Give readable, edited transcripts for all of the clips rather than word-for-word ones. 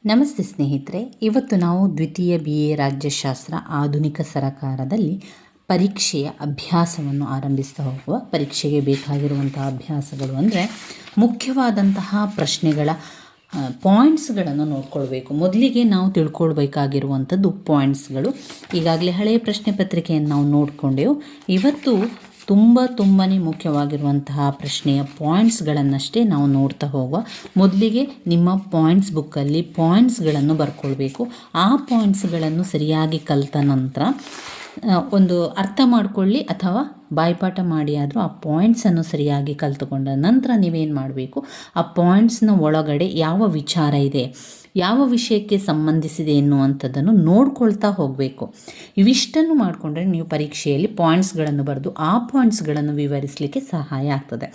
ನಮಸ್ತೆ ಸ್ನೇಹಿತರೆ, ಇವತ್ತು ನಾವು ದ್ವಿತೀಯ BA ರಾಜ್ಯಶಾಸ್ತ್ರ ಆಧುನಿಕ ಸರಕಾರದಲ್ಲಿ ಪರೀಕ್ಷೆಯ ಅಭ್ಯಾಸವನ್ನು ಆರಂಭಿಸ್ತಾ ಹೋಗುವ. ಪರೀಕ್ಷೆಗೆ ಬೇಕಾಗಿರುವಂತಹ ಅಭ್ಯಾಸಗಳು ಅಂದರೆ ಮುಖ್ಯವಾದಂತಹ ಪ್ರಶ್ನೆಗಳ ಪಾಯಿಂಟ್ಸ್ಗಳನ್ನು ನೋಡ್ಕೊಳ್ಬೇಕು. ಮೊದಲಿಗೆ ನಾವು ತಿಳ್ಕೊಳ್ಬೇಕಾಗಿರುವಂಥದ್ದು ಪಾಯಿಂಟ್ಸ್ಗಳು. ಈಗಾಗಲೇ ಹಳೆಯ ಪ್ರಶ್ನೆ ಪತ್ರಿಕೆಯನ್ನು ನಾವು ನೋಡಿಕೊಂಡೆವು. ಇವತ್ತು ತುಂಬಾ ಮುಖ್ಯವಾಗಿರುವಂತಹ ಪ್ರಶ್ನೆಯ ಪಾಯಿಂಟ್ಸ್ಗಳನ್ನಷ್ಟೇ ನಾವು ನೋಡ್ತಾ ಹೋಗುವ. ಮೊದಲಿಗೆ ನಿಮ್ಮ ಪಾಯಿಂಟ್ಸ್ ಬುಕ್ಕಲ್ಲಿ ಪಾಯಿಂಟ್ಸ್ಗಳನ್ನು ಬರ್ಕೊಳ್ಬೇಕು. ಆ ಪಾಯಿಂಟ್ಸ್ಗಳನ್ನು ಸರಿಯಾಗಿ ಕಲಿತ ನಂತರ ಒಂದು ಅರ್ಥ ಮಾಡಿಕೊಳ್ಳಿ ಅಥವಾ ಬಾಯ್ಪಾಠ ಮಾಡಿ ಆದರೂ ಆ ಪಾಯಿಂಟ್ಸನ್ನು ಸರಿಯಾಗಿ ಕಲಿತುಕೊಂಡ ನಂತರ ನೀವೇನು ಮಾಡಬೇಕು, ಆ ಪಾಯಿಂಟ್ಸ್ನ ಒಳಗಡೆ ಯಾವ ವಿಚಾರ ಇದೆ, ಯಾವ ವಿಷಯಕ್ಕೆ ಸಂಬಂಧಿಸಿದೆ ಎನ್ನುವಂಥದ್ದನ್ನು ನೋಡ್ಕೊಳ್ತಾ ಹೋಗಬೇಕು. ಇವಿಷ್ಟನ್ನು ಮಾಡಿಕೊಂಡ್ರೆ ನೀವು ಪರೀಕ್ಷೆಯಲ್ಲಿ ಪಾಯಿಂಟ್ಸ್ಗಳನ್ನು ಬರೆದು ಆ ಪಾಯಿಂಟ್ಸ್ಗಳನ್ನು ವಿವರಿಸಲಿಕ್ಕೆ ಸಹಾಯ ಆಗ್ತದೆ.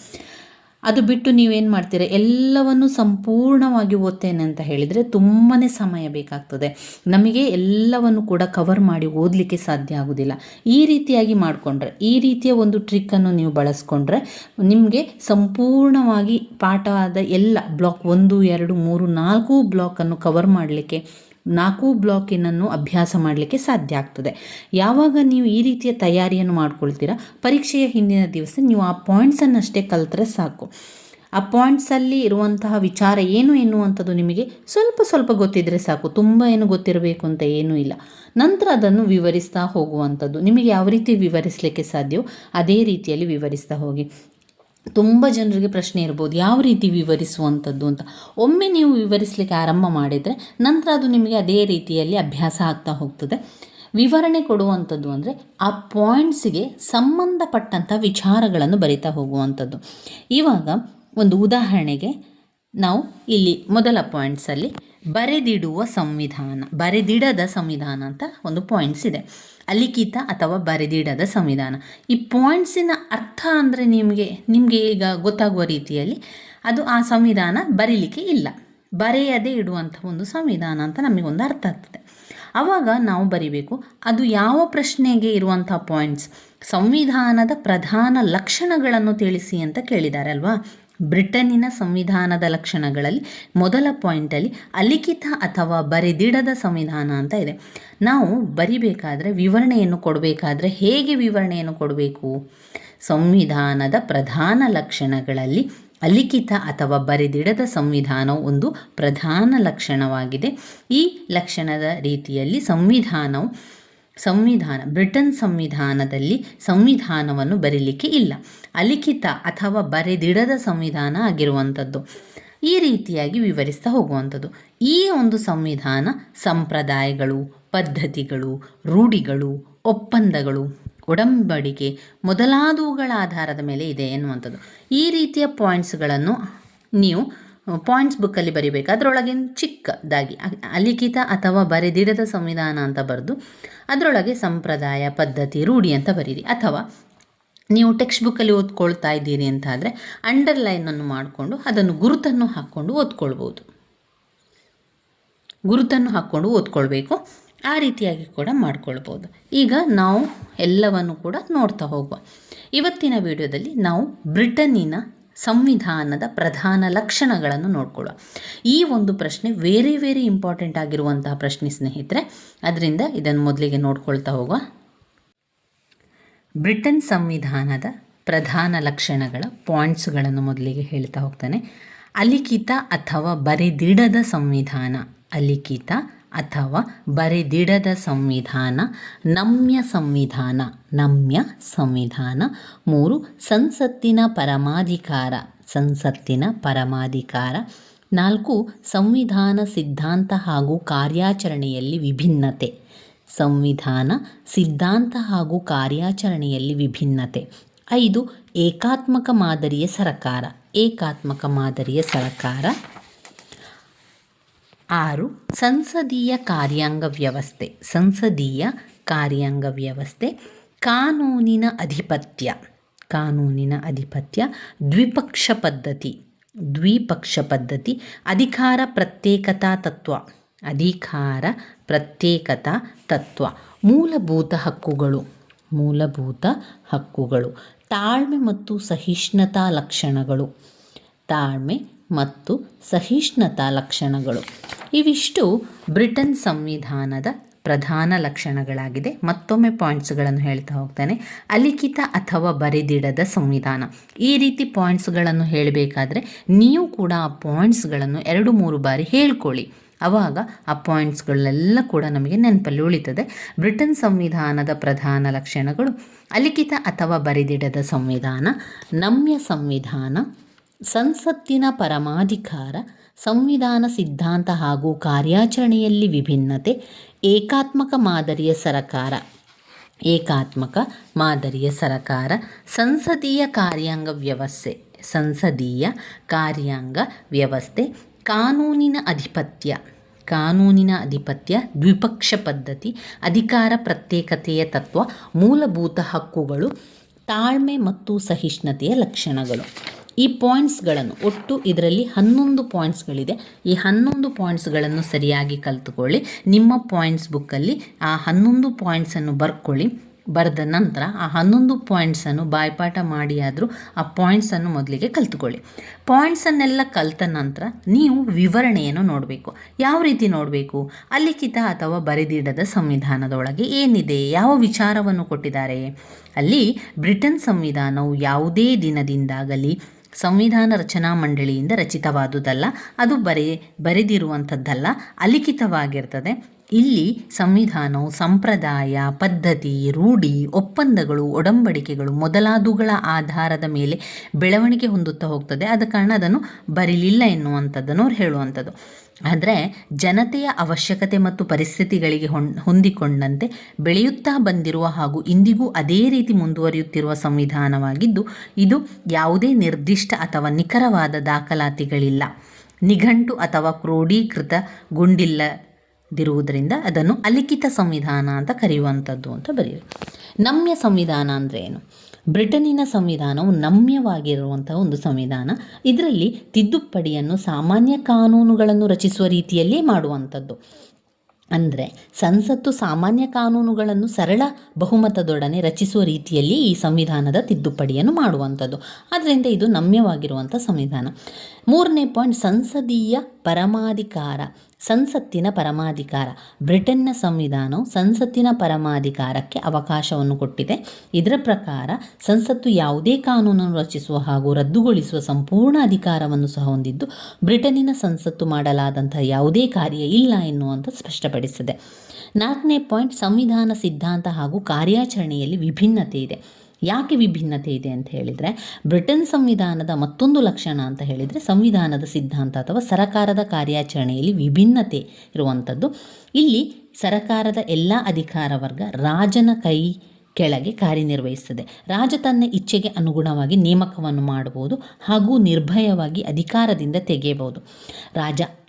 ಅದು ಬಿಟ್ಟು ನೀವೇನು ಮಾಡ್ತೀರ, ಎಲ್ಲವನ್ನು ಸಂಪೂರ್ಣವಾಗಿ ಓದ್ತೇನೆ ಅಂತ ಹೇಳಿದರೆ ತುಂಬಾ ಸಮಯ ಬೇಕಾಗ್ತದೆ. ನಮಗೆ ಎಲ್ಲವನ್ನು ಕೂಡ ಕವರ್ ಮಾಡಿ ಓದಲಿಕ್ಕೆ ಸಾಧ್ಯ ಆಗೋದಿಲ್ಲ. ಈ ರೀತಿಯಾಗಿ ಮಾಡಿಕೊಂಡ್ರೆ, ಈ ರೀತಿಯ ಒಂದು ಟ್ರಿಕ್ಕನ್ನು ನೀವು ಬಳಸ್ಕೊಂಡ್ರೆ ನಿಮಗೆ ಸಂಪೂರ್ಣವಾಗಿ ಪಾಠದ ಎಲ್ಲ ಬ್ಲಾಕ್ 1, 2, 3, 4 ಬ್ಲಾಕನ್ನು ಕವರ್ ಮಾಡಲಿಕ್ಕೆ, 4 ಬ್ಲಾಕಿನನ್ನು ಅಭ್ಯಾಸ ಮಾಡಲಿಕ್ಕೆ ಸಾಧ್ಯ ಆಗ್ತದೆ. ಯಾವಾಗ ನೀವು ಈ ರೀತಿಯ ತಯಾರಿಯನ್ನು ಮಾಡ್ಕೊಳ್ತೀರಾ, ಪರೀಕ್ಷೆಯ ಹಿಂದಿನ ದಿವಸ ನೀವು ಆ ಪಾಯಿಂಟ್ಸನ್ನಷ್ಟೇ ಕಲಿತ್ರೆ ಸಾಕು. ಆ ಪಾಯಿಂಟ್ಸಲ್ಲಿ ಇರುವಂತಹ ವಿಚಾರ ಏನು ಎನ್ನುವಂಥದ್ದು ನಿಮಗೆ ಸ್ವಲ್ಪ ಗೊತ್ತಿದ್ದರೆ ಸಾಕು. ತುಂಬ ಏನು ಗೊತ್ತಿರಬೇಕು ಅಂತ ಏನೂ ಇಲ್ಲ. ನಂತರ ಅದನ್ನು ವಿವರಿಸ್ತಾ ಹೋಗುವಂಥದ್ದು. ನಿಮಗೆ ಯಾವ ರೀತಿ ವಿವರಿಸಲಿಕ್ಕೆ ಸಾಧ್ಯವೋ ಅದೇ ರೀತಿಯಲ್ಲಿ ವಿವರಿಸ್ತಾ ಹೋಗಿ. ತುಂಬ ಜನರಿಗೆ ಪ್ರಶ್ನೆ ಇರ್ಬೋದು, ಯಾವ ರೀತಿ ವಿವರಿಸುವಂಥದ್ದು ಅಂತ. ಒಮ್ಮೆ ನೀವು ವಿವರಿಸಲಿಕ್ಕೆ ಆರಂಭ ಮಾಡಿದರೆ ನಂತರ ಅದು ನಿಮಗೆ ಅದೇ ರೀತಿಯಲ್ಲಿ ಅಭ್ಯಾಸ ಆಗ್ತಾ ಹೋಗ್ತದೆ. ವಿವರಣೆ ಕೊಡುವಂಥದ್ದು ಅಂದರೆ ಆ ಪಾಯಿಂಟ್ಸಿಗೆ ಸಂಬಂಧಪಟ್ಟಂಥ ವಿಚಾರಗಳನ್ನು ಬರಿತಾ ಹೋಗುವಂಥದ್ದು. ಇವಾಗ ಒಂದು ಉದಾಹರಣೆಗೆ ನಾವು ಇಲ್ಲಿ ಮೊದಲ ಪಾಯಿಂಟ್ಸಲ್ಲಿ ಬರೆದಿಡದ ಸಂವಿಧಾನ ಅಂತ ಒಂದು ಪಾಯಿಂಟ್ಸ್ ಇದೆ. ಅಲಿಖಿತ ಅಥವಾ ಬರೆದಿಡದ ಸಂವಿಧಾನ. ಈ ಪಾಯಿಂಟ್ಸಿನ ಅರ್ಥ ಅಂದರೆ ನಿಮಗೆ ಈಗ ಗೊತ್ತಾಗುವ ರೀತಿಯಲ್ಲಿ ಅದು ಆ ಸಂವಿಧಾನ ಬರೀಲಿಕ್ಕೆ ಇಲ್ಲ, ಬರೆಯದೇ ಇಡುವಂಥ ಒಂದು ಸಂವಿಧಾನ ಅಂತ ನಮಗೊಂದು ಅರ್ಥ ಆಗ್ತದೆ. ಆವಾಗ ನಾವು ಬರಿಬೇಕು, ಅದು ಯಾವ ಪ್ರಶ್ನೆಗೆ ಇರುವಂಥ ಪಾಯಿಂಟ್ಸ್. ಸಂವಿಧಾನದ ಪ್ರಧಾನ ಲಕ್ಷಣಗಳನ್ನು ತಿಳಿಸಿ ಅಂತ ಕೇಳಿದ್ದಾರೆ ಅಲ್ವಾ. ಬ್ರಿಟನ್ನಿನ ಸಂವಿಧಾನದ ಲಕ್ಷಣಗಳಲ್ಲಿ ಮೊದಲ ಪಾಯಿಂಟಲ್ಲಿ ಅಲಿಖಿತ ಅಥವಾ ಬರೆದಿಡದ ಸಂವಿಧಾನ ಅಂತ ಇದೆ. ನಾವು ಬರಿಬೇಕಾದ್ರೆ, ವಿವರಣೆಯನ್ನು ಕೊಡಬೇಕಾದ್ರೆ ಹೇಗೆ ವಿವರಣೆಯನ್ನು ಕೊಡಬೇಕು? ಸಂವಿಧಾನದ ಪ್ರಧಾನ ಲಕ್ಷಣಗಳಲ್ಲಿ ಅಲಿಖಿತ ಅಥವಾ ಬರೆದಿಡದ ಸಂವಿಧಾನವು ಒಂದು ಪ್ರಧಾನ ಲಕ್ಷಣವಾಗಿದೆ. ಈ ಲಕ್ಷಣದ ರೀತಿಯಲ್ಲಿ ಬ್ರಿಟನ್ ಸಂವಿಧಾನದಲ್ಲಿ ಸಂವಿಧಾನವನ್ನು ಬರೀಲಿಕ್ಕೆ ಇಲ್ಲ, ಅಲಿಖಿತ ಅಥವಾ ಬರೆದಿಡದ ಸಂವಿಧಾನ ಆಗಿರುವಂಥದ್ದು. ಈ ರೀತಿಯಾಗಿ ವಿವರಿಸ್ತಾ ಹೋಗುವಂಥದ್ದು. ಈ ಒಂದು ಸಂವಿಧಾನ ಸಂಪ್ರದಾಯಗಳು, ಪದ್ಧತಿಗಳು, ರೂಢಿಗಳು, ಒಪ್ಪಂದಗಳು, ಒಡಂಬಡಿಕೆ ಮೊದಲಾದವುಗಳ ಆಧಾರದ ಮೇಲೆ ಇದೆ ಎನ್ನುವಂಥದ್ದು. ಈ ರೀತಿಯ ಪಾಯಿಂಟ್ಸ್ಗಳನ್ನು ನೀವು ಪಾಯಿಂಟ್ಸ್ ಬುಕ್ಕಲ್ಲಿ ಬರಿಬೇಕು. ಅದರೊಳಗೆ ಚಿಕ್ಕದಾಗಿ ಅಲಿಖಿತ ಅಥವಾ ಬರೆದಿಡದ ಸಂವಿಧಾನ ಅಂತ ಬರೆದು ಅದರೊಳಗೆ ಸಂಪ್ರದಾಯ, ಪದ್ಧತಿ, ರೂಢಿ ಅಂತ ಬರೀರಿ. ಅಥವಾ ನೀವು ಟೆಕ್ಸ್ಟ್ ಬುಕ್ಕಲ್ಲಿ ಓದ್ಕೊಳ್ತಾ ಇದ್ದೀರಿ ಅಂತ ಆದರೆ ಅಂಡರ್ಲೈನನ್ನು ಮಾಡಿಕೊಂಡು ಅದನ್ನು ಗುರುತನ್ನು ಹಾಕ್ಕೊಂಡು ಓದ್ಕೊಳ್ಬೇಕು. ಆ ರೀತಿಯಾಗಿ ಕೂಡ ಮಾಡ್ಕೊಳ್ಬೋದು. ಈಗ ನಾವು ಎಲ್ಲವನ್ನು ಕೂಡ ನೋಡ್ತಾ ಹೋಗುವ. ಇವತ್ತಿನ ವಿಡಿಯೋದಲ್ಲಿ ನಾವು ಬ್ರಿಟನ್ನಿನ ಸಂವಿಧಾನದ ಪ್ರಧಾನ ಲಕ್ಷಣಗಳನ್ನು ನೋಡ್ಕೊಳ್ಳುವ. ಈ ಒಂದು ಪ್ರಶ್ನೆ ವೆರಿ ಇಂಪಾರ್ಟೆಂಟ್ ಆಗಿರುವಂತಹ ಪ್ರಶ್ನೆ ಸ್ನೇಹಿತರೆ. ಅದರಿಂದ ಇದನ್ನು ಮೊದಲಿಗೆ ನೋಡ್ಕೊಳ್ತಾ ಹೋಗುವ. ಬ್ರಿಟನ್ ಸಂವಿಧಾನದ ಪ್ರಧಾನ ಲಕ್ಷಣಗಳ ಪಾಯಿಂಟ್ಸ್ಗಳನ್ನು ಮೊದಲಿಗೆ ಹೇಳ್ತಾ ಹೋಗ್ತಾನೆ. ಅಲಿಖಿತ ಅಥವಾ ಬರೆದಿಡದ ಸಂವಿಧಾನ. ಅಲಿಖಿತ ಅಥವಾ ಬರೆದಿಡದ ಸಂವಿಧಾನ. ನಮ್ಯ ಸಂವಿಧಾನ. 3 ಸಂಸತ್ತಿನ ಪರಮಾಧಿಕಾರ. 4 ಸಂವಿಧಾನ ಸಿದ್ಧಾಂತ ಹಾಗೂ ಕಾರ್ಯಾಚರಣೆಯಲ್ಲಿ ವಿಭಿನ್ನತೆ. ಸಂವಿಧಾನ ಸಿದ್ಧಾಂತ ಹಾಗೂ ಕಾರ್ಯಾಚರಣೆಯಲ್ಲಿ ವಿಭಿನ್ನತೆ. 5 ಏಕಾತ್ಮಕ ಮಾದರಿಯ ಸರ್ಕಾರ. 6 ಸಂಸದೀಯ ಕಾರ್ಯಾಂಗ ವ್ಯವಸ್ಥೆ. ಕಾನೂನಿನ ಅಧಿಪತ್ಯ. ದ್ವಿಪಕ್ಷ ಪದ್ಧತಿ. ಅಧಿಕಾರ ಪ್ರತ್ಯೇಕತಾ ತತ್ವ. ಮೂಲಭೂತ ಹಕ್ಕುಗಳು. ತಾಳ್ಮೆ ಮತ್ತು ಸಹಿಷ್ಣುತಾ ಲಕ್ಷಣಗಳು. ಇವಿಷ್ಟು ಬ್ರಿಟನ್ ಸಂವಿಧಾನದ ಪ್ರಧಾನ ಲಕ್ಷಣಗಳಾಗಿದೆ. ಮತ್ತೊಮ್ಮೆ ಪಾಯಿಂಟ್ಸ್ಗಳನ್ನು ಹೇಳ್ತಾ ಹೋಗ್ತಾನೆ. ಅಲಿಖಿತ ಅಥವಾ ಬರೆದಿಡದ ಸಂವಿಧಾನ. ಈ ರೀತಿ ಪಾಯಿಂಟ್ಸ್ಗಳನ್ನು ಹೇಳಬೇಕಾದ್ರೆ ನೀವು ಕೂಡ ಆ ಪಾಯಿಂಟ್ಸ್ಗಳನ್ನು 2-3 ಬಾರಿ ಹೇಳ್ಕೊಳ್ಳಿ. ಆವಾಗ ಆ ಪಾಯಿಂಟ್ಸ್ಗಳೆಲ್ಲ ಕೂಡ ನಮಗೆ ನೆನಪಲ್ಲಿ ಉಳಿತದೆ. ಬ್ರಿಟನ್ ಸಂವಿಧಾನದ ಪ್ರಧಾನ ಲಕ್ಷಣಗಳು: ಅಲಿಖಿತ ಅಥವಾ ಬರೆದಿಡದ ಸಂವಿಧಾನ, ನಮ್ಯ ಸಂವಿಧಾನ, ಸಂಸತ್ತಿನ ಪರಮಾಧಿಕಾರ, ಸಂವಿಧಾನ ಸಿದ್ಧಾಂತ ಹಾಗೂ ಕಾರ್ಯಾಚರಣೆಯಲ್ಲಿ ವಿಭಿನ್ನತೆ, ಏಕಾತ್ಮಕ ಮಾದರಿಯ ಸರಕಾರ, ಸಂಸದೀಯ ಕಾರ್ಯಾಂಗ ವ್ಯವಸ್ಥೆ, ಕಾನೂನಿನ ಅಧಿಪತ್ಯ, ದ್ವಿಪಕ್ಷ ಪದ್ಧತಿ, ಅಧಿಕಾರ ಪ್ರತ್ಯೇಕತೆಯ ತತ್ವ, ಮೂಲಭೂತ ಹಕ್ಕುಗಳು, ತಾಳ್ಮೆ ಮತ್ತು ಸಹಿಷ್ಣುತೆಯ ಲಕ್ಷಣಗಳು. ಈ ಪಾಯಿಂಟ್ಸ್ಗಳನ್ನು ಒಟ್ಟು ಇದರಲ್ಲಿ 11 ಪಾಯಿಂಟ್ಸ್ಗಳಿದೆ. ಈ 11 ಪಾಯಿಂಟ್ಸ್ಗಳನ್ನು ಸರಿಯಾಗಿ ಕಲಿತುಕೊಳ್ಳಿ. ನಿಮ್ಮ ಪಾಯಿಂಟ್ಸ್ ಬುಕ್ಕಲ್ಲಿ ಆ 11 ಪಾಯಿಂಟ್ಸನ್ನು ಬರೆದ ನಂತರ ಆ 11 ಪಾಯಿಂಟ್ಸನ್ನು ಬಾಯ್ಪಾಠ ಮಾಡಿಯಾದರೂ ಆ ಪಾಯಿಂಟ್ಸನ್ನು ಮೊದಲಿಗೆ ಕಲಿತುಕೊಳ್ಳಿ. ಪಾಯಿಂಟ್ಸನ್ನೆಲ್ಲ ಕಲಿತ ನಂತರ ನೀವು ವಿವರಣೆಯನ್ನು ನೋಡಬೇಕು. ಯಾವ ರೀತಿ ನೋಡಬೇಕು? ಅಲಿಖಿತ ಅಥವಾ ಬರೆದಿಡದ ಸಂವಿಧಾನದೊಳಗೆ ಏನಿದೆ, ಯಾವ ವಿಚಾರವನ್ನು ಕೊಟ್ಟಿದ್ದಾರೆ. ಅಲ್ಲಿ ಬ್ರಿಟನ್ ಸಂವಿಧಾನವು ಯಾವುದೇ ದಿನದಿಂದಾಗಲಿ ಸಂವಿಧಾನ ರಚನಾ ಮಂಡಳಿಯಿಂದ ರಚಿತವಾದುದಲ್ಲ, ಅದು ಬರೆದಿರುವಂಥದ್ದಲ್ಲ, ಅಲಿಖಿತವಾಗಿರ್ತದೆ. ಇಲ್ಲಿ ಸಂವಿಧಾನವು ಸಂಪ್ರದಾಯ, ಪದ್ಧತಿ, ರೂಢಿ, ಒಪ್ಪಂದಗಳು, ಒಡಂಬಡಿಕೆಗಳು ಮೊದಲಾದವುಗಳ ಆಧಾರದ ಮೇಲೆ ಬೆಳವಣಿಗೆ ಹೊಂದುತ್ತಾ ಹೋಗ್ತದೆ. ಆದ ಕಾರಣ ಅದನ್ನು ಬರೀಲಿಲ್ಲ ಎನ್ನುವಂಥದ್ದನ್ನು ಅವ್ರು ಹೇಳುವಂಥದ್ದು. ಆದರೆ ಜನತೆಯ ಅವಶ್ಯಕತೆ ಮತ್ತು ಪರಿಸ್ಥಿತಿಗಳಿಗೆ ಹೊಂದಿಕೊಂಡಂತೆ ಬೆಳೆಯುತ್ತಾ ಬಂದಿರುವ ಹಾಗೂ ಇಂದಿಗೂ ಅದೇ ರೀತಿ ಮುಂದುವರಿಯುತ್ತಿರುವ ಸಂವಿಧಾನವಾಗಿದ್ದು, ಇದು ಯಾವುದೇ ನಿರ್ದಿಷ್ಟ ಅಥವಾ ನಿಖರವಾದ ದಾಖಲಾತಿಗಳಿಲ್ಲ, ನಿಘಂಟು ಅಥವಾ ಕ್ರೋಢೀಕೃತಗೊಂಡಿಲ್ಲದಿರುವುದರಿಂದ ಅದನ್ನು ಅಲಿಖಿತ ಸಂವಿಧಾನ ಅಂತ ಕರೆಯುವಂಥದ್ದು ಅಂತ ಬರೆಯಿರಿ. ನಮ್ಯ ಸಂವಿಧಾನ ಅಂದರೆ ಏನು? ಬ್ರಿಟನ್ನಿನ ಸಂವಿಧಾನವು ನಮ್ಯವಾಗಿರುವಂತಹ ಒಂದು ಸಂವಿಧಾನ. ಇದರಲ್ಲಿ ತಿದ್ದುಪಡಿಯನ್ನು ಸಾಮಾನ್ಯ ಕಾನೂನುಗಳನ್ನು ರಚಿಸುವ ರೀತಿಯಲ್ಲೇ ಮಾಡುವಂಥದ್ದು. ಅಂದರೆ ಸಂಸತ್ತು ಸಾಮಾನ್ಯ ಕಾನೂನುಗಳನ್ನು ಸರಳ ಬಹುಮತದೊಡನೆ ರಚಿಸುವ ರೀತಿಯಲ್ಲಿ ಈ ಸಂವಿಧಾನದ ತಿದ್ದುಪಡಿಯನ್ನು ಮಾಡುವಂಥದ್ದು. ಆದ್ದರಿಂದ ಇದು ನಮ್ಯವಾಗಿರುವಂಥ ಸಂವಿಧಾನ. 3ನೇ ಪಾಯಿಂಟ್, ಸಂಸತ್ತಿನ ಪರಮಾಧಿಕಾರ. ಬ್ರಿಟನ್ನ ಸಂವಿಧಾನವು ಸಂಸತ್ತಿನ ಪರಮಾಧಿಕಾರಕ್ಕೆ ಅವಕಾಶವನ್ನು ಕೊಟ್ಟಿದೆ. ಇದರ ಪ್ರಕಾರ ಸಂಸತ್ತು ಯಾವುದೇ ಕಾನೂನನ್ನು ರಚಿಸುವ ಹಾಗೂ ರದ್ದುಗೊಳಿಸುವ ಸಂಪೂರ್ಣ ಅಧಿಕಾರವನ್ನು ಸಹ ಹೊಂದಿದ್ದು, ಬ್ರಿಟನ್ನಿನ ಸಂಸತ್ತು ಮಾಡಲಾದಂತಹ ಯಾವುದೇ ಕಾರ್ಯ ಇಲ್ಲ ಎನ್ನುವಂಥ ಸ್ಪಷ್ಟಪಡಿಸಿದೆ. 4ನೇ ಪಾಯಿಂಟ್, ಸಂವಿಧಾನ ಸಿದ್ಧಾಂತ ಹಾಗೂ ಕಾರ್ಯಾಚರಣೆಯಲ್ಲಿ ವಿಭಿನ್ನತೆ ಇದೆ. ಯಾಕೆ ವಿಭಿನ್ನತೆ ಇದೆ ಅಂತ ಹೇಳಿದರೆ, ಬ್ರಿಟನ್ ಸಂವಿಧಾನದ ಮತ್ತೊಂದು ಲಕ್ಷಣ ಅಂತ ಹೇಳಿದರೆ ಸಂವಿಧಾನದ ಸಿದ್ಧಾಂತ ಅಥವಾ ಸರಕಾರದ ಕಾರ್ಯಾಚರಣೆಯಲ್ಲಿ ವಿಭಿನ್ನತೆ ಇರುವಂಥದ್ದು. ಇಲ್ಲಿ ಸರಕಾರದ ಎಲ್ಲ ಅಧಿಕಾರ ವರ್ಗ ರಾಜನ ಕೈ ಕೆಳಗೆ ಕಾರ್ಯನಿರ್ವಹಿಸುತ್ತದೆ. ರಾಜ ತನ್ನ ಇಚ್ಛೆಗೆ ಅನುಗುಣವಾಗಿ ನೇಮಕವನ್ನು ಮಾಡಬಹುದು ಹಾಗೂ ನಿರ್ಭಯವಾಗಿ ಅಧಿಕಾರದಿಂದ ತೆಗೆಯಬಹುದು.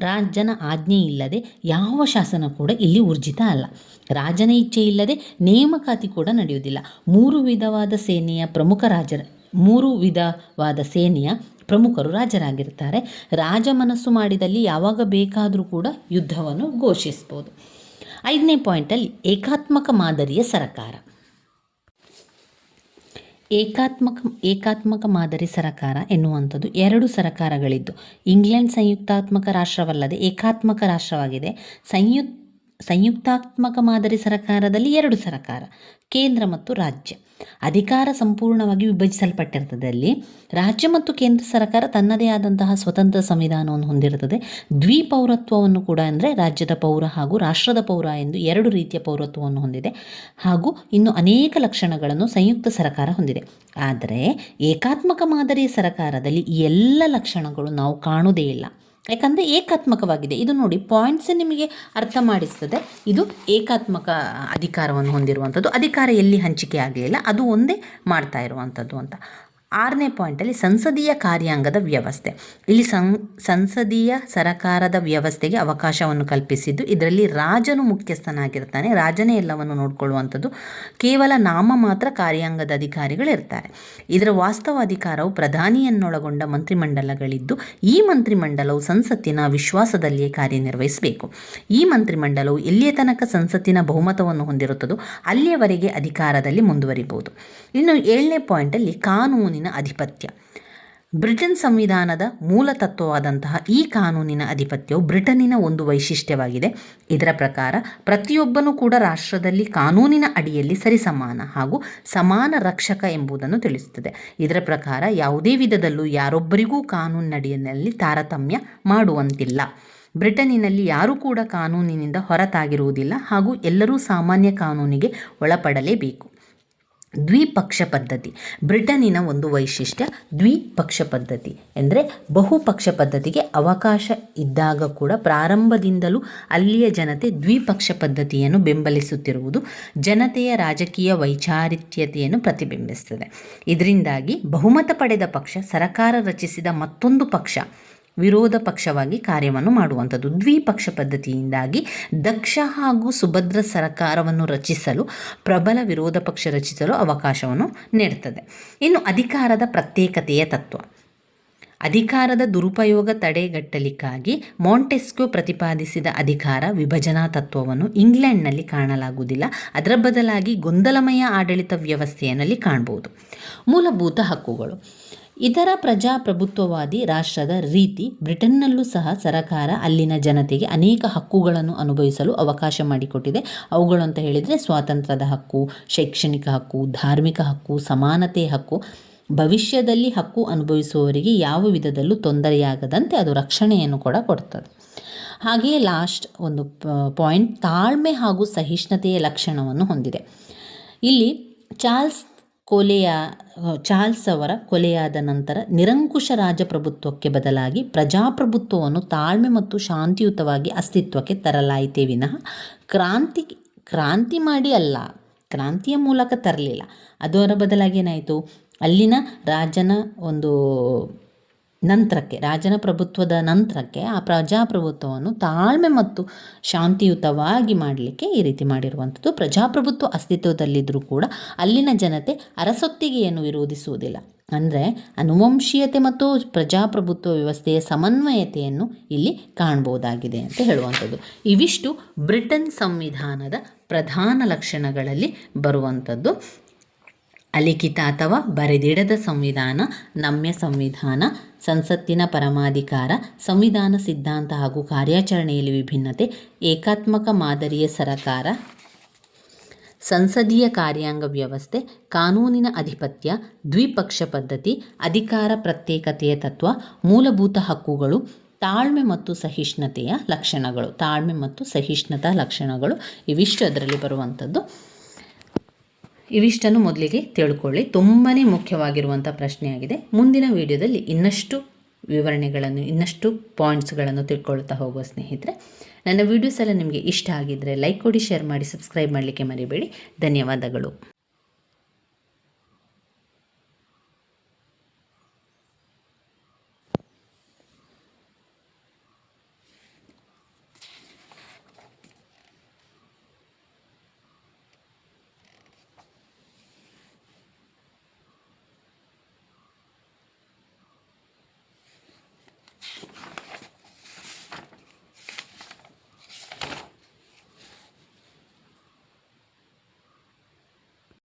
ರಾಜನ ಆಜ್ಞೆ ಇಲ್ಲದೆ ಯಾವ ಶಾಸನ ಕೂಡ ಇಲ್ಲಿ ಊರ್ಜಿತ ಅಲ್ಲ. ರಾಜನ ಇಚ್ಛೆ ಇಲ್ಲದೆ ನೇಮಕಾತಿ ಕೂಡ ನಡೆಯುವುದಿಲ್ಲ. 3 ವಿಧವಾದ ಸೇನೆಯ ಪ್ರಮುಖರು ರಾಜರಾಗಿರ್ತಾರೆ. ರಾಜ ಮನಸ್ಸು ಮಾಡಿದಲ್ಲಿ ಯಾವಾಗ ಬೇಕಾದರೂ ಕೂಡ ಯುದ್ಧವನ್ನು ಘೋಷಿಸ್ಬೋದು. 5ನೇ ಪಾಯಿಂಟಲ್ಲಿ ಏಕಾತ್ಮಕ ಮಾದರಿಯ ಸರಕಾರ. ಏಕಾತ್ಮಕ ಮಾದರಿ ಸರಕಾರ ಎನ್ನುವಂಥದ್ದು 2 ಸರಕಾರಗಳಿದ್ದು, ಇಂಗ್ಲೆಂಡ್ ಸಂಯುಕ್ತಾತ್ಮಕ ರಾಷ್ಟ್ರವಲ್ಲದೆ ಏಕಾತ್ಮಕ ರಾಷ್ಟ್ರವಾಗಿದೆ. ಸಂಯುಕ್ತಾತ್ಮಕ ಮಾದರಿ ಸರಕಾರದಲ್ಲಿ 2 ಸರಕಾರ, ಕೇಂದ್ರ ಮತ್ತು ರಾಜ್ಯ. ಅಧಿಕಾರ ಸಂಪೂರ್ಣವಾಗಿ ವಿಭಜಿಸಲ್ಪಟ್ಟಿರ್ತದಲ್ಲಿ ರಾಜ್ಯ ಮತ್ತು ಕೇಂದ್ರ ಸರ್ಕಾರ ತನ್ನದೇ ಆದಂತಹ ಸ್ವತಂತ್ರ ಸಂವಿಧಾನವನ್ನು ಹೊಂದಿರುತ್ತದೆ. ದ್ವಿಪೌರತ್ವವನ್ನು ಕೂಡ, ಅಂದರೆ ರಾಜ್ಯದ ಪೌರ ಹಾಗೂ ರಾಷ್ಟ್ರದ ಪೌರ ಎಂದು 2 ರೀತಿಯ ಪೌರತ್ವವನ್ನು ಹೊಂದಿದೆ. ಹಾಗೂ ಇನ್ನು ಅನೇಕ ಲಕ್ಷಣಗಳನ್ನು ಸಂಯುಕ್ತ ಸರ್ಕಾರ ಹೊಂದಿದೆ. ಆದರೆ ಏಕಾತ್ಮಕ ಮಾದರಿಯ ಸರ್ಕಾರದಲ್ಲಿ ಈ ಎಲ್ಲ ಲಕ್ಷಣಗಳು ನಾವು ಕಾಣುವುದೇ ಇಲ್ಲ. ಯಾಕಂದರೆ ಏಕಾತ್ಮಕವಾಗಿದೆ. ಇದು ನೋಡಿ, ಪಾಯಿಂಟ್ಸ್ ನಿಮಗೆ ಅರ್ಥ ಮಾಡಿಸ್ತದೆ. ಇದು ಏಕಾತ್ಮಕ ಅಧಿಕಾರವನ್ನು ಹೊಂದಿರುವಂಥದ್ದು. ಅಧಿಕಾರ ಎಲ್ಲಿ ಹಂಚಿಕೆ ಆಗಲಿಲ್ಲ, ಅದು ಒಂದೇ ಮಾಡ್ತಾ ಇರುವಂಥದ್ದು ಅಂತ. 6ನೇ ಪಾಯಿಂಟಲ್ಲಿ ಸಂಸದೀಯ ಕಾರ್ಯಾಂಗದ ವ್ಯವಸ್ಥೆ. ಇಲ್ಲಿ ಸಂಸದೀಯ ಸರಕಾರದ ವ್ಯವಸ್ಥೆಗೆ ಅವಕಾಶವನ್ನು ಕಲ್ಪಿಸಿದ್ದು, ಇದರಲ್ಲಿ ರಾಜನು ಮುಖ್ಯಸ್ಥನಾಗಿರ್ತಾನೆ. ರಾಜನೇ ಎಲ್ಲವನ್ನು ನೋಡಿಕೊಳ್ಳುವಂಥದ್ದು. ಕೇವಲ ನಾಮ ಮಾತ್ರ ಕಾರ್ಯಾಂಗದ ಅಧಿಕಾರಿಗಳಿರ್ತಾರೆ. ಇದರ ವಾಸ್ತವ ಅಧಿಕಾರವು ಪ್ರಧಾನಿಯನ್ನೊಳಗೊಂಡ ಮಂತ್ರಿಮಂಡಲಗಳಿದ್ದು, ಈ ಮಂತ್ರಿಮಂಡಲವು ಸಂಸತ್ತಿನ ವಿಶ್ವಾಸದಲ್ಲಿಯೇ ಕಾರ್ಯನಿರ್ವಹಿಸಬೇಕು. ಈ ಮಂತ್ರಿಮಂಡಲವು ಎಲ್ಲಿಯ ತನಕ ಸಂಸತ್ತಿನ ಬಹುಮತವನ್ನು ಹೊಂದಿರುತ್ತದೋ ಅಲ್ಲಿಯವರೆಗೆ ಅಧಿಕಾರದಲ್ಲಿ ಮುಂದುವರಿಬಹುದು. ಇನ್ನು 7ನೇ ಪಾಯಿಂಟಲ್ಲಿ ಕಾನೂನಿನ ಅಧಿಪತ್ಯ. ಬ್ರಿಟನ್ ಸಂವಿಧಾನದ ಮೂಲ ತತ್ವವಾದಂತಹ ಈ ಕಾನೂನಿನ ಅಧಿಪತ್ಯವು ಬ್ರಿಟನ್ನಿನ ಒಂದು ವೈಶಿಷ್ಟ್ಯವಾಗಿದೆ. ಇದರ ಪ್ರಕಾರ ಪ್ರತಿಯೊಬ್ಬನೂ ಕೂಡ ರಾಷ್ಟ್ರದಲ್ಲಿ ಕಾನೂನಿನ ಅಡಿಯಲ್ಲಿ ಸರಿಸಮಾನ ಹಾಗೂ ಸಮಾನ ರಕ್ಷಕ ಎಂಬುದನ್ನು ತಿಳಿಸುತ್ತದೆ. ಇದರ ಪ್ರಕಾರ ಯಾವುದೇ ವಿಧದಲ್ಲೂ ಯಾರೊಬ್ಬರಿಗೂ ಕಾನೂನಿನಡಿಯಲ್ಲಿ ತಾರತಮ್ಯ ಮಾಡುವಂತಿಲ್ಲ. ಬ್ರಿಟನ್ನಿನಲ್ಲಿ ಯಾರೂ ಕೂಡ ಕಾನೂನಿನಿಂದ ಹೊರತಾಗಿರುವುದಿಲ್ಲ ಹಾಗೂ ಎಲ್ಲರೂ ಸಾಮಾನ್ಯ ಕಾನೂನಿಗೆ ಒಳಪಡಲೇಬೇಕು. ದ್ವಿಪಕ್ಷ ಪದ್ಧತಿ ಬ್ರಿಟನ್ನಿನ ಒಂದು ವೈಶಿಷ್ಟ್ಯ. ದ್ವಿಪಕ್ಷ ಪದ್ಧತಿ ಎಂದರೆ ಬಹುಪಕ್ಷ ಪದ್ಧತಿಗೆ ಅವಕಾಶ ಇದ್ದಾಗ ಕೂಡ ಪ್ರಾರಂಭದಿಂದಲೂ ಅಲ್ಲಿಯ ಜನತೆ ದ್ವಿಪಕ್ಷ ಪದ್ಧತಿಯನ್ನು ಬೆಂಬಲಿಸುತ್ತಿರುವುದು ಜನತೆಯ ರಾಜಕೀಯ ವೈಚಾರಿತ್ಯತೆಯನ್ನು ಪ್ರತಿಬಿಂಬಿಸುತ್ತದೆ. ಇದರಿಂದಾಗಿ ಬಹುಮತ ಪಡೆದ ಪಕ್ಷ ಸರಕಾರ ರಚಿಸಿದ ಮತ್ತೊಂದು ಪಕ್ಷ ವಿರೋಧ ಪಕ್ಷವಾಗಿ ಕಾರ್ಯವನ್ನು ಮಾಡುವಂಥದ್ದು. ದ್ವಿಪಕ್ಷ ಪದ್ಧತಿಯಿಂದಾಗಿ ದಕ್ಷ ಹಾಗೂ ಸುಭದ್ರ ಸರ್ಕಾರವನ್ನು ರಚಿಸಲು ಪ್ರಬಲ ವಿರೋಧ ಪಕ್ಷ ರಚಿಸಲು ಅವಕಾಶವನ್ನು ನೀಡುತ್ತದೆ. ಇನ್ನು ಅಧಿಕಾರದ ಪ್ರತ್ಯೇಕತೆಯ ತತ್ವ. ಅಧಿಕಾರದ ದುರುಪಯೋಗ ತಡೆಗಟ್ಟಲಿಕ್ಕಾಗಿ ಮಾಂಟೆಸ್ಕ್ಯೂ ಪ್ರತಿಪಾದಿಸಿದ ಅಧಿಕಾರ ವಿಭಜನಾ ತತ್ವವನ್ನು ಇಂಗ್ಲೆಂಡ್ನಲ್ಲಿ ಕಾಣಲಾಗುವುದಿಲ್ಲ. ಅದರ ಬದಲಾಗಿ ಗೊಂದಲಮಯ ಆಡಳಿತ ವ್ಯವಸ್ಥೆಯಲ್ಲಿ ಕಾಣಬಹುದು. ಮೂಲಭೂತ ಹಕ್ಕುಗಳು. ಇದರ ಪ್ರಜಾಪ್ರಭುತ್ವವಾದಿ ರಾಷ್ಟ್ರದ ರೀತಿ ಬ್ರಿಟನ್ನಲ್ಲೂ ಸಹ ಸರಕಾರ ಅಲ್ಲಿನ ಜನತೆಗೆ ಅನೇಕ ಹಕ್ಕುಗಳನ್ನು ಅನುಭವಿಸಲು ಅವಕಾಶ ಮಾಡಿಕೊಟ್ಟಿದೆ. ಅವುಗಳು ಅಂತ ಹೇಳಿದರೆ ಸ್ವಾತಂತ್ರ್ಯದ ಹಕ್ಕು, ಶೈಕ್ಷಣಿಕ ಹಕ್ಕು, ಧಾರ್ಮಿಕ ಹಕ್ಕು, ಸಮಾನತೆ ಹಕ್ಕು. ಭವಿಷ್ಯದಲ್ಲಿ ಹಕ್ಕು ಅನುಭವಿಸುವವರಿಗೆ ಯಾವ ವಿಧದಲ್ಲೂ ತೊಂದರೆಯಾಗದಂತೆ ಅದು ರಕ್ಷಣೆಯನ್ನು ಕೂಡ ಕೊಡ್ತದೆ. ಹಾಗೆಯೇ ಲಾಸ್ಟ್ ಒಂದು ಪಾಯಿಂಟ್, ತಾಳ್ಮೆ ಹಾಗೂ ಸಹಿಷ್ಣುತೆಯ ಲಕ್ಷಣವನ್ನು ಹೊಂದಿದೆ. ಇಲ್ಲಿ ಚಾರ್ಲ್ಸ್ ಅವರ ಕೊಲೆಯಾದ ನಂತರ ನಿರಂಕುಶ ರಾಜಪ್ರಭುತ್ವಕ್ಕೆ ಬದಲಾಗಿ ಪ್ರಜಾಪ್ರಭುತ್ವವನ್ನು ತಾಳ್ಮೆ ಮತ್ತು ಶಾಂತಿಯುತವಾಗಿ ಅಸ್ತಿತ್ವಕ್ಕೆ ತರಲಾಯಿತೇ ವಿನಃ ಕ್ರಾಂತಿ ಮಾಡಿ ಅಲ್ಲ, ಕ್ರಾಂತಿಯ ಮೂಲಕ ತರಲಿಲ್ಲ. ಅದರ ಬದಲಾಗಿ ಏನಾಯಿತು, ಅಲ್ಲಿನ ರಾಜನ ಪ್ರಭುತ್ವದ ನಂತರಕ್ಕೆ ಆ ಪ್ರಜಾಪ್ರಭುತ್ವವನ್ನು ತಾಳ್ಮೆ ಮತ್ತು ಶಾಂತಿಯುತವಾಗಿ ಮಾಡಲಿಕ್ಕೆ ಈ ರೀತಿ ಮಾಡಿರುವಂಥದ್ದು. ಪ್ರಜಾಪ್ರಭುತ್ವ ಅಸ್ತಿತ್ವದಲ್ಲಿದ್ದರೂ ಕೂಡ ಅಲ್ಲಿನ ಜನತೆ ಅರಸೊತ್ತಿಗೆಯನ್ನು ವಿರೋಧಿಸುವುದಿಲ್ಲ. ಅಂದರೆ ಅನುವಂಶೀಯತೆ ಮತ್ತು ಪ್ರಜಾಪ್ರಭುತ್ವ ವ್ಯವಸ್ಥೆಯ ಸಮನ್ವಯತೆಯನ್ನು ಇಲ್ಲಿ ಕಾಣ್ಬೋದಾಗಿದೆ ಅಂತ ಹೇಳುವಂಥದ್ದು. ಇವಿಷ್ಟು ಬ್ರಿಟನ್ ಸಂವಿಧಾನದ ಪ್ರಧಾನ ಲಕ್ಷಣಗಳಲ್ಲಿ ಬರುವಂಥದ್ದು. ಅಲಿಖಿತ ಅಥವಾ ಬರೆದಿಡದ ಸಂವಿಧಾನ, ನಮ್ಯ ಸಂವಿಧಾನ, ಸಂಸತ್ತಿನ ಪರಮಾಧಿಕಾರ, ಸಂವಿಧಾನ ಸಿದ್ಧಾಂತ ಹಾಗೂ ಕಾರ್ಯಾಚರಣೆಯಲ್ಲಿ ವಿಭಿನ್ನತೆ, ಏಕಾತ್ಮಕ ಮಾದರಿಯ ಸರಕಾರ, ಸಂಸದೀಯ ಕಾರ್ಯಾಂಗ ವ್ಯವಸ್ಥೆ, ಕಾನೂನಿನ ಅಧಿಪತ್ಯ, ದ್ವಿಪಕ್ಷ ಪದ್ಧತಿ, ಅಧಿಕಾರ ಪ್ರತ್ಯೇಕತೆಯ ತತ್ವ, ಮೂಲಭೂತ ಹಕ್ಕುಗಳು, ತಾಳ್ಮೆ ಮತ್ತು ಸಹಿಷ್ಣುತೆಯ ಲಕ್ಷಣಗಳು. ತಾಳ್ಮೆ ಮತ್ತು ಸಹಿಷ್ಣುತಾ ಲಕ್ಷಣಗಳು ಇವಿಷ್ಟು ಅದರಲ್ಲಿ ಬರುವಂಥದ್ದು. ಇವಿಷ್ಟನ್ನು ಮೊದಲಿಗೆ ತಿಳ್ಕೊಳ್ಳಿ. ತುಂಬಾ ಮುಖ್ಯವಾಗಿರುವಂಥ ಪ್ರಶ್ನೆಯಾಗಿದೆ. ಮುಂದಿನ ವಿಡಿಯೋದಲ್ಲಿ ಇನ್ನಷ್ಟು ವಿವರಣೆಗಳನ್ನು, ಇನ್ನಷ್ಟು ಪಾಯಿಂಟ್ಸ್ಗಳನ್ನು ತಿಳ್ಕೊಳ್ತಾ ಹೋಗುವ ಸ್ನೇಹಿತರೆ. ನನ್ನ ವಿಡಿಯೋಸ್ ಎಲ್ಲ ನಿಮಗೆ ಇಷ್ಟ ಆಗಿದ್ದರೆ ಲೈಕ್ ಕೊಡಿ, ಶೇರ್ ಮಾಡಿ, ಸಬ್ಸ್ಕ್ರೈಬ್ ಮಾಡಲಿಕ್ಕೆ ಮರಿಬೇಡಿ. ಧನ್ಯವಾದಗಳು.